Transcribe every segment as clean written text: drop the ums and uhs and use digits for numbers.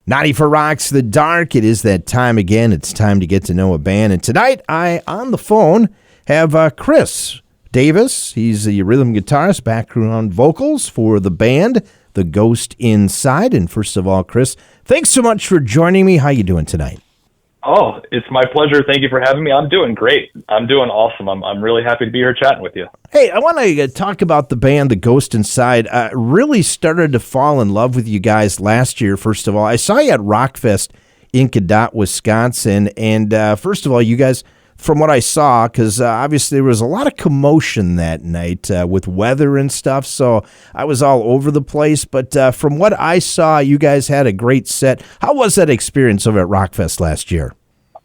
94 Rocks the Dark. It is that time again. It's time to get to know a band. And tonight, on the phone, have Chris Davis. He's a rhythm guitarist, background vocals for the band, The Ghost Inside. And first of all, Chris, thanks so much for joining me. How you doing tonight? Oh, it's my pleasure. Thank you for having me. I'm doing great. I'm doing awesome. I'm really happy to be here chatting with you. Hey, I want to talk about the band, The Ghost Inside. Really started to fall in love with you guys last year, first of all. I saw you at Rockfest in Cadott, Wisconsin. And first of all, you guys, from what I saw, because obviously there was a lot of commotion that night with weather and stuff, so I was all over the place. But from what I saw, you guys had a great set. How was that experience over at Rockfest last year?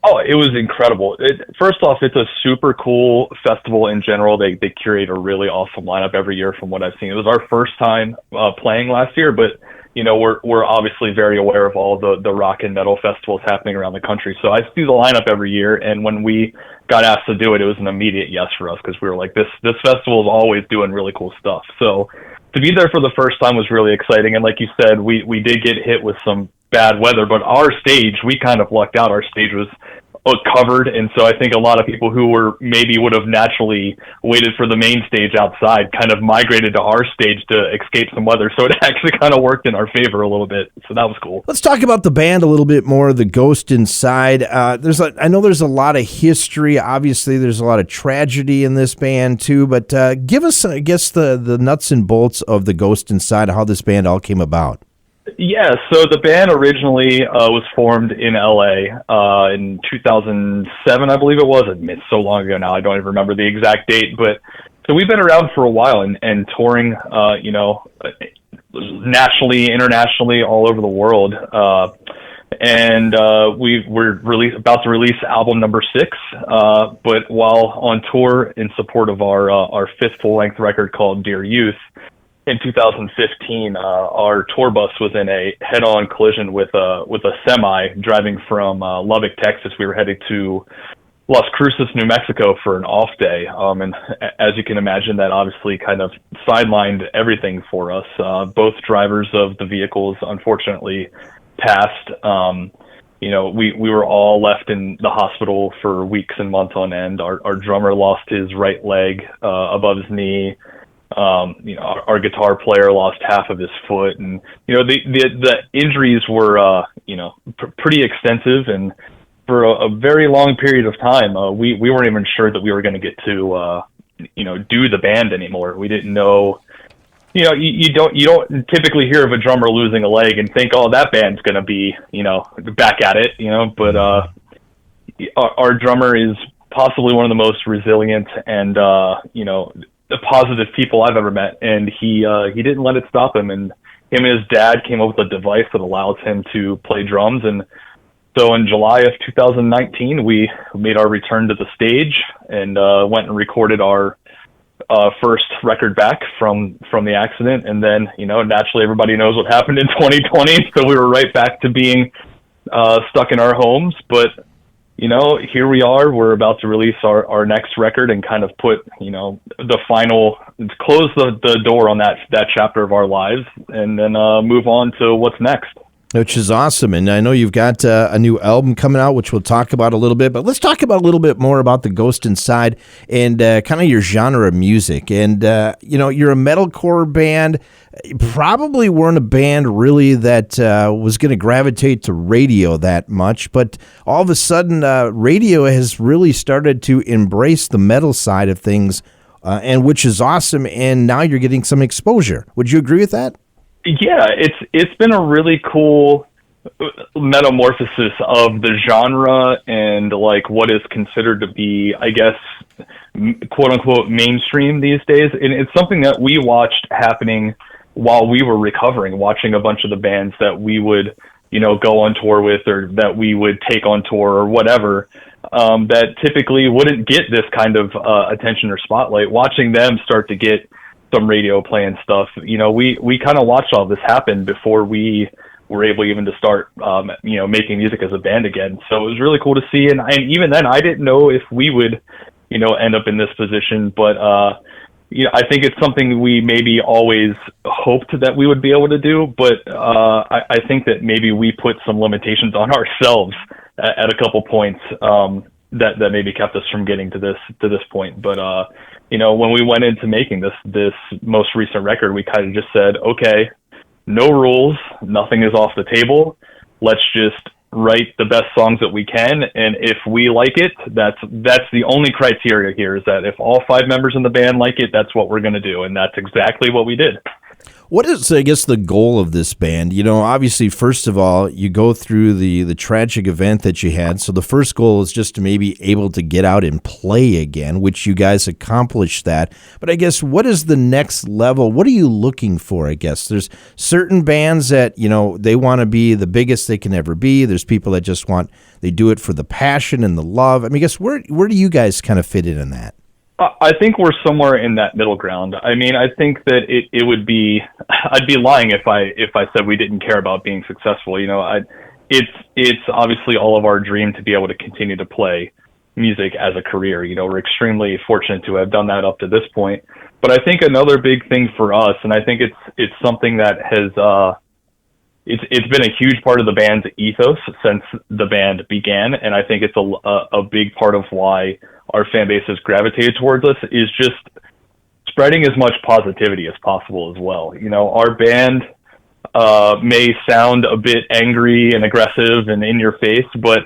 Oh, it was incredible. First off, it's a super cool festival in general. They curate a really awesome lineup every year from what I've seen. It was our first time playing last year, but you know, we're obviously very aware of all the rock and metal festivals happening around the country. So I see the lineup every year, and when we got asked to do it, it was an immediate yes for us because we were like, this festival is always doing really cool stuff. So to be there for the first time was really exciting. And like you said, we did get hit with some bad weather, but our stage, we kind of lucked out. Our stage was covered, and so I think a lot of people who would have naturally waited for the main stage outside kind of migrated to our stage to escape some weather, so it actually kind of worked in our favor a little bit, so that was cool. Let's talk about the band a little bit more, The Ghost Inside. I know there's a lot of history. Obviously, there's a lot of tragedy in this band too, but give us, I guess, the nuts and bolts of The Ghost Inside, how this band all came about. Yeah, so the band originally was formed in LA in 2007, I believe it was. It's so long ago now, I don't even remember the exact date. But so we've been around for a while and touring, nationally, internationally, all over the world. We're about to release album number 6. But while on tour in support of our 5th full-length record called Dear Youth, in 2015, our tour bus was in a head-on collision with a semi driving from Lubbock, Texas. We were headed to Las Cruces, New Mexico for an off day. And as you can imagine, that obviously kind of sidelined everything for us. Both drivers of the vehicles unfortunately passed. We were all left in the hospital for weeks and months on end. Our drummer lost his right leg above his knee. Our guitar player lost half of his foot, and the injuries were pretty extensive, and for a very long period of time we weren't even sure that we were going to get to do the band anymore. We didn't know. You don't typically hear of a drummer losing a leg and think, oh, that band's going to be back at it, but our drummer is possibly one of the most resilient and the positive people I've ever met, and he didn't let it stop him. And him and his dad came up with a device that allows him to play drums. And so in July of 2019, we made our return to the stage and went and recorded our first record back from the accident. And then naturally everybody knows what happened in 2020, so we were right back to being stuck in our homes. But here we are. We're about to release our next record and kind of put, the final, close the door on that chapter of our lives, and then move on to what's next. Which is awesome. And I know you've got a new album coming out, which we'll talk about a little bit. But let's talk about a little bit more about The Ghost Inside and kind of your genre of music. And, you're a metalcore band. You probably weren't a band really that was going to gravitate to radio that much. But all of a sudden, radio has really started to embrace the metal side of things, and which is awesome. And now you're getting some exposure. Would you agree with that? Yeah, it's been a really cool metamorphosis of the genre and like what is considered to be, I guess, quote unquote mainstream these days. And it's something that we watched happening while we were recovering, watching a bunch of the bands that we would, go on tour with, or that we would take on tour or whatever, that typically wouldn't get this kind of attention or spotlight. Watching them start to get some radio play and stuff, we kind of watched all this happen before we were able even to start, making music as a band again. So it was really cool to see. And even then, I didn't know if we would, end up in this position. But, I think it's something we maybe always hoped that we would be able to do, but I think that maybe we put some limitations on ourselves at a couple points that maybe kept us from getting to this point. But when we went into making this most recent record, we kind of just said, okay, no rules, nothing is off the table. Let's just write the best songs that we can, and if we like it, that's the only criteria here, is that if all 5 members in the band like it, that's what we're going to do, and that's exactly what we did. What is, I guess, the goal of this band? Obviously, first of all, you go through the tragic event that you had. So the first goal is just to maybe able to get out and play again, which you guys accomplished that. But I guess, what is the next level? What are you looking for, I guess? There's certain bands that, they want to be the biggest they can ever be. There's people that just they do it for the passion and the love. I mean, I guess, where do you guys kind of fit in that? I think we're somewhere in that middle ground. I mean, I think that it would be, I'd be lying if I said we didn't care about being successful. It's obviously all of our dream to be able to continue to play music as a career. We're extremely fortunate to have done that up to this point. But I think another big thing for us, and I think it's something that has it's been a huge part of the band's ethos since the band began, and I think it's a big part of why our fan base has gravitated towards us, is just spreading as much positivity as possible as well. Our band may sound a bit angry and aggressive and in your face, but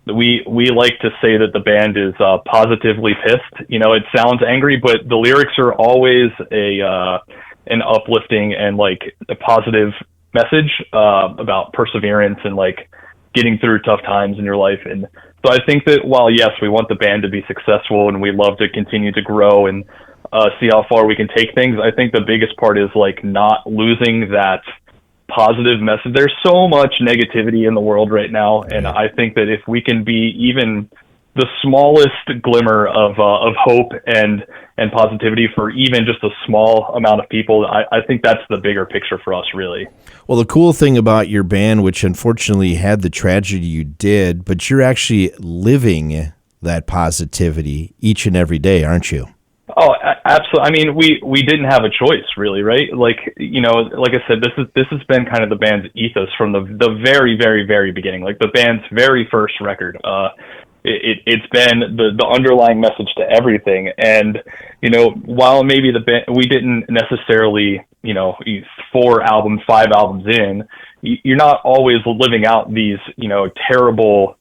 we like to say that the band is positively pissed. It sounds angry, but the lyrics are always an uplifting and like a positive message about perseverance and like getting through tough times in your life. And so I think that while, yes, we want the band to be successful and we love to continue to grow and see how far we can take things, I think the biggest part is like not losing that positive message. There's so much negativity in the world right now, and I think that if we can be even the smallest glimmer of hope and positivity for even just a small amount of people, I think that's the bigger picture for us, really. Well, the cool thing about your band, which unfortunately had the tragedy you did, but you're actually living that positivity each and every day, aren't you? Oh, absolutely. I mean, we didn't have a choice, really, right? Like, like I said, this has been kind of the band's ethos from the very, very, very beginning, like the band's very first record. It's been the underlying message to everything. And, while maybe the band, we didn't necessarily, 4 albums, 5 albums in, you're not always living out these, terrible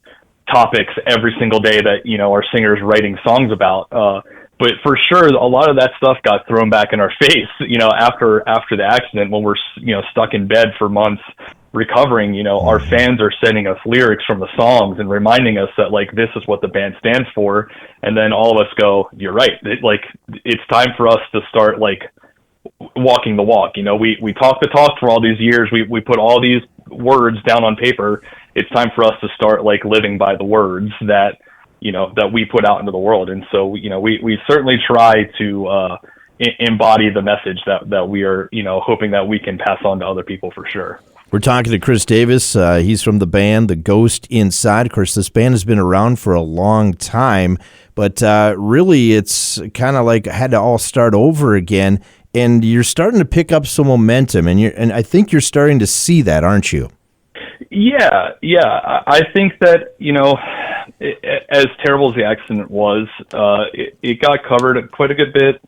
topics every single day that, our singers writing songs about. But for sure, a lot of that stuff got thrown back in our face, after the accident, when we're, stuck in bed for months recovering. Our fans are sending us lyrics from the songs and reminding us that, like, this is what the band stands for. And then all of us go, you're right. It's time for us to start, like, walking the walk. We talk the talk for all these years. We put all these words down on paper. It's time for us to start, like, living by the words that we put out into the world. And so, we certainly try to embody the message that we are, hoping that we can pass on to other people, for sure. We're talking to Chris Davis. He's from the band The Ghost Inside. Of course, this band has been around for a long time, but really it's kind of like had to all start over again, and you're starting to pick up some momentum, and I think you're starting to see that, aren't you? Yeah. I think that, as terrible as the accident was, it got covered quite a good bit,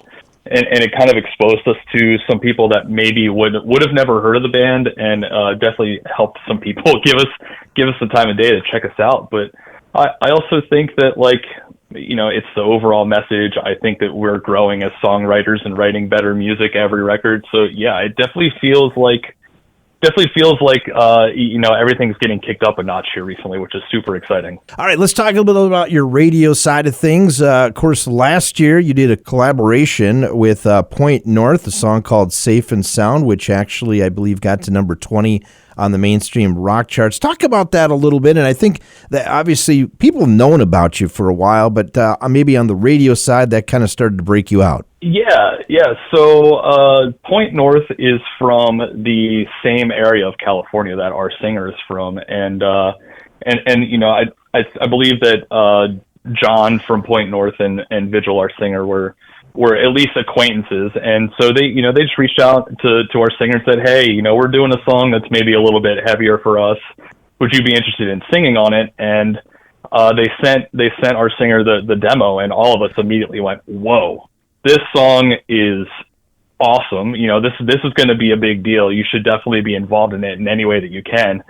and it kind of exposed us to some people that maybe would have never heard of the band, and definitely helped some people give us the time of day to check us out. But I also think that, like, it's the overall message. I think that we're growing as songwriters and writing better music every record. So yeah, it definitely feels like everything's getting kicked up a notch here recently, which is super exciting. All right, let's talk a little bit about your radio side of things. Of course, last year you did a collaboration with Point North, a song called Safe and Sound, which actually I believe got to number 20 on the mainstream rock charts. Talk about that a little bit, and I think that obviously people have known about you for a while, but maybe on the radio side that kind of started to break you out. Yeah. So Point North is from the same area of California that our singer is from, and I believe that John from Point North and Vigil, our singer, were were at least acquaintances. And so they, they just reached out to our singer and said, hey, we're doing a song that's maybe a little bit heavier for us. Would you be interested in singing on it? And they sent our singer the demo, and all of us immediately went, whoa, this song is awesome. This is going to be a big deal. You should definitely be involved in it in any way that you can.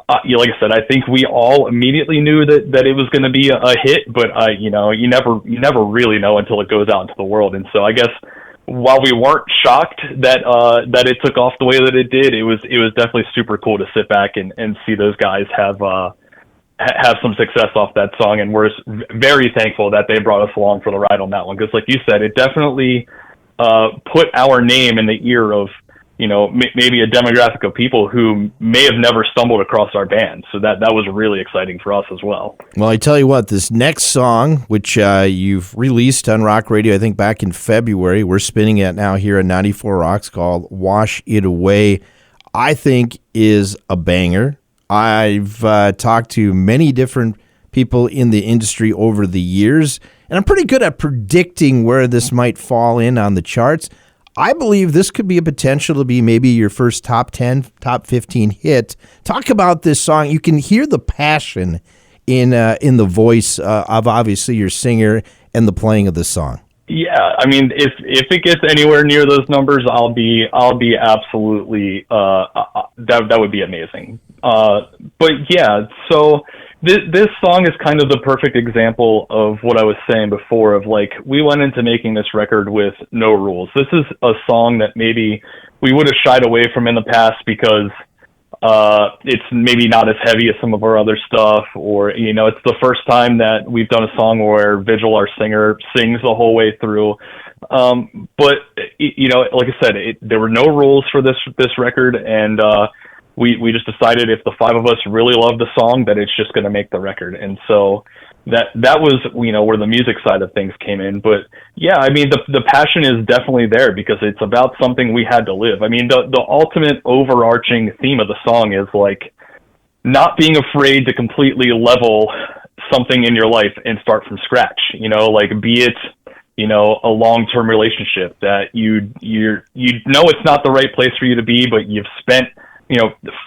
Like I said, I think we all immediately knew that it was going to be a hit, but you never really know until it goes out into the world. And so I guess while we weren't shocked that it took off the way that it did, it was definitely super cool to sit back and see those guys have some success off that song. And we're very thankful that they brought us along for the ride on that one. Because like you said, it definitely put our name in the ear of, maybe a demographic of people who may have never stumbled across our band. So that was really exciting for us as well. Well, I tell you what, this next song, which you've released on Rock Radio, I think back in February, we're spinning it now here on 94 Rocks, called Wash It Away, I think is a banger. I've talked to many different people in the industry over the years, and I'm pretty good at predicting where this might fall in on the charts. I believe this could be a potential to be maybe your first top 10, top 15 hit. Talk about this song. You can hear the passion in the voice of obviously your singer and the playing of the song. Yeah, I mean, if it gets anywhere near those numbers, I'll be absolutely that would be amazing. But yeah, so this song is kind of the perfect example of what I was saying before, of like, we went into making this record with no rules. This is a song that maybe we would have shied away from in the past because it's maybe not as heavy as some of our other stuff, or, it's the first time that we've done a song where Vigil, our singer, sings the whole way through. But, like I said, there were no rules for this record, and we just decided if the five of us really love the song, that it's just going to make the record. And so that was, where the music side of things came in. But yeah, I mean, the passion is definitely there because it's about something we had to live. I mean, the ultimate overarching theme of the song is like not being afraid to completely level something in your life and start from scratch, like be it, a long-term relationship that you it's not the right place for you to be, but you've spent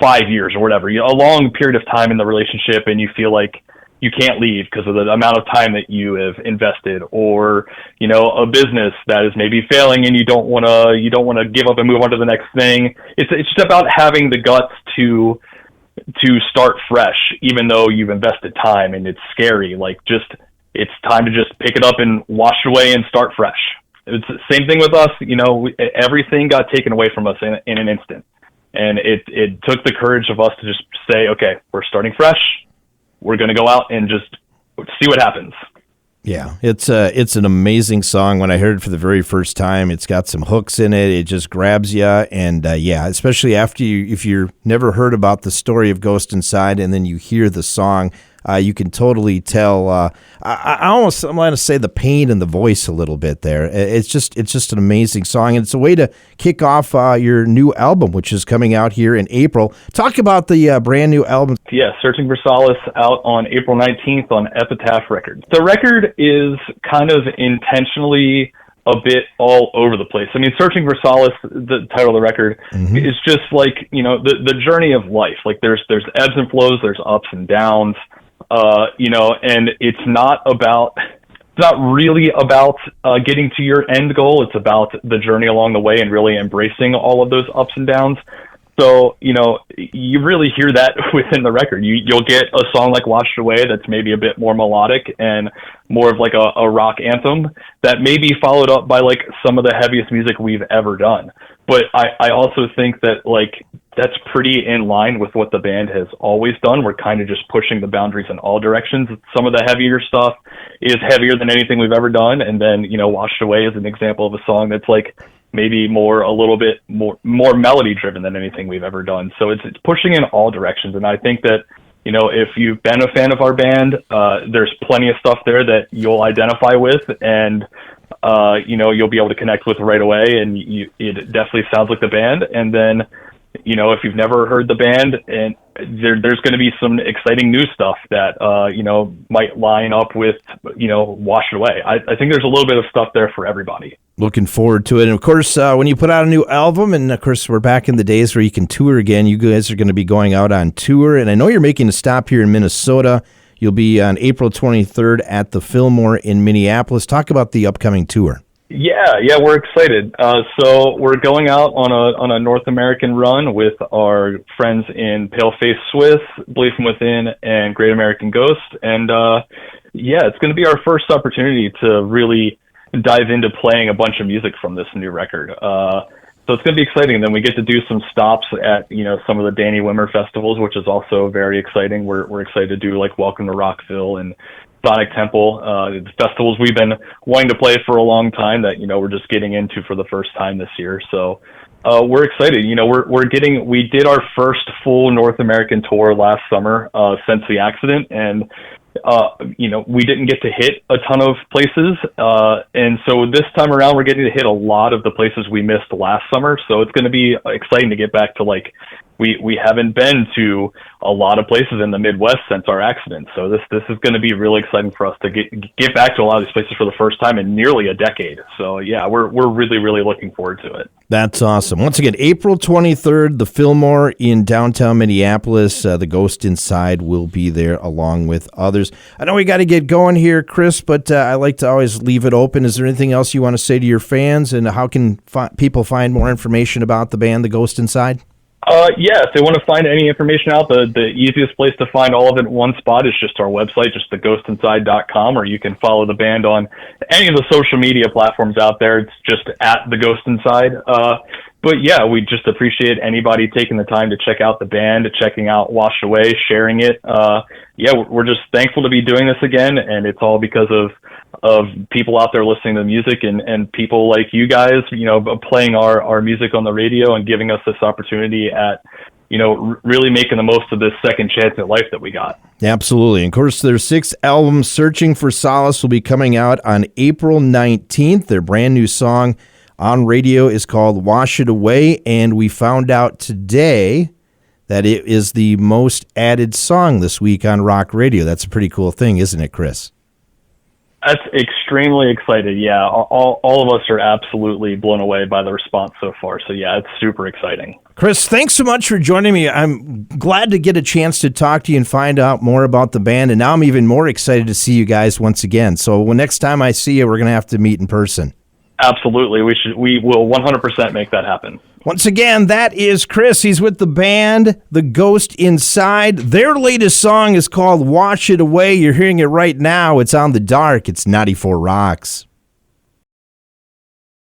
5 years or whatever, a long period of time in the relationship, and you feel like you can't leave because of the amount of time that you have invested, or, a business that is maybe failing and you don't want to give up and move on to the next thing. It's just about having the guts to start fresh, even though you've invested time and it's scary. Like, it's time to just pick it up and wash it away and start fresh. It's the same thing with us. Everything got taken away from us in an instant. And it took the courage of us to just say, okay, we're starting fresh. We're going to go out and just see what happens. Yeah, it's an amazing song. When I heard it for the very first time, it's got some hooks in it. It just grabs you. And yeah, especially if you've never heard about the story of Ghost Inside and then you hear the song, you can totally tell. I want to say the pain in the voice a little bit there. It's just an amazing song, and it's a way to kick off your new album, which is coming out here in April. Talk about the brand new album. Yeah, Searching for Solace, out on April 19th on Epitaph Records. The record is kind of intentionally a bit all over the place. I mean, Searching for Solace, the title of the record, is just like, the journey of life. Like there's ebbs and flows, there's ups and downs. And it's not really about getting to your end goal. It's about the journey along the way and really embracing all of those ups and downs. So, you really hear that within the record. You'll get a song like Washed Away that's maybe a bit more melodic and more of like a rock anthem that may be followed up by like some of the heaviest music we've ever done. But I also think that like that's pretty in line with what the band has always done. We're kind of just pushing the boundaries in all directions. Some of the heavier stuff is heavier than anything we've ever done. And then, Washed Away is an example of a song that's like maybe a little bit more melody driven than anything we've ever done. So it's pushing in all directions. And I think that, if you've been a fan of our band, there's plenty of stuff there that you'll identify with and, you'll be able to connect with right away. And it definitely sounds like the band. And then, if you've never heard the band, and there's going to be some exciting new stuff that, might line up with, Wash It Away. I think there's a little bit of stuff there for everybody. Looking forward to it. And, of course, when you put out a new album, and, of course, we're back in the days where you can tour again, you guys are going to be going out on tour. And I know you're making a stop here in Minnesota. You'll be on April 23rd at the Fillmore in Minneapolis. Talk about the upcoming tour. Yeah, we're excited. So we're going out on a North American run with our friends in Paleface Swiss, Belief From Within, and Great American Ghost. And, it's going to be our first opportunity to really dive into playing a bunch of music from this new record. So it's going to be exciting. And then we get to do some stops at, some of the Danny Wimmer festivals, which is also very exciting. We're excited to do like Welcome to Rockville and Sonic Temple, the festivals we've been wanting to play for a long time that, we're just getting into for the first time this year. So, we're excited. We did our first full North American tour last summer, since the accident. And, we didn't get to hit a ton of places. And so this time around, we're getting to hit a lot of the places we missed last summer. So it's going to be exciting to get back to we haven't been to a lot of places in the Midwest since our accident. So this is going to be really exciting for us to get back to a lot of these places for the first time in nearly a decade. So yeah, we're really, really looking forward to it. That's awesome. Once again, April 23rd, the Fillmore in downtown Minneapolis. The Ghost Inside will be there along with others. I know we got to get going here, Chris, but I like to always leave it open. Is there anything else you want to say to your fans, and how can people find more information about the band, The Ghost Inside? If they want to find any information out, the easiest place to find all of it in one spot is just our website, just theghostInside.com, or you can follow the band on any of the social media platforms out there. It's just at The Ghost Inside. But yeah, we just appreciate anybody taking the time to check out the band, checking out Wash Away, sharing it. We're just thankful to be doing this again, and it's all because of people out there listening to music and people like you guys, playing our music on the radio and giving us this opportunity at, really making the most of this second chance at life that we got. Absolutely. And of course, their sixth album, Searching for Solace, will be coming out on April 19th. Their brand new song on radio is called Wash It Away, and we found out today that it is the most added song this week on rock radio. That's a pretty cool thing, isn't it, Chris? That's extremely excited. Yeah, all of us are absolutely blown away by the response so far. So yeah, it's super exciting. Chris, thanks so much for joining me. I'm glad to get a chance to talk to you and find out more about the band. And now I'm even more excited to see you guys once again. So next time I see you, we're going to have to meet in person. Absolutely. We will 100% make that happen. Once again, that is Chris. He's with the band, The Ghost Inside. Their latest song is called Wash It Away. You're hearing it right now. It's on The Dark. It's 94 Rocks.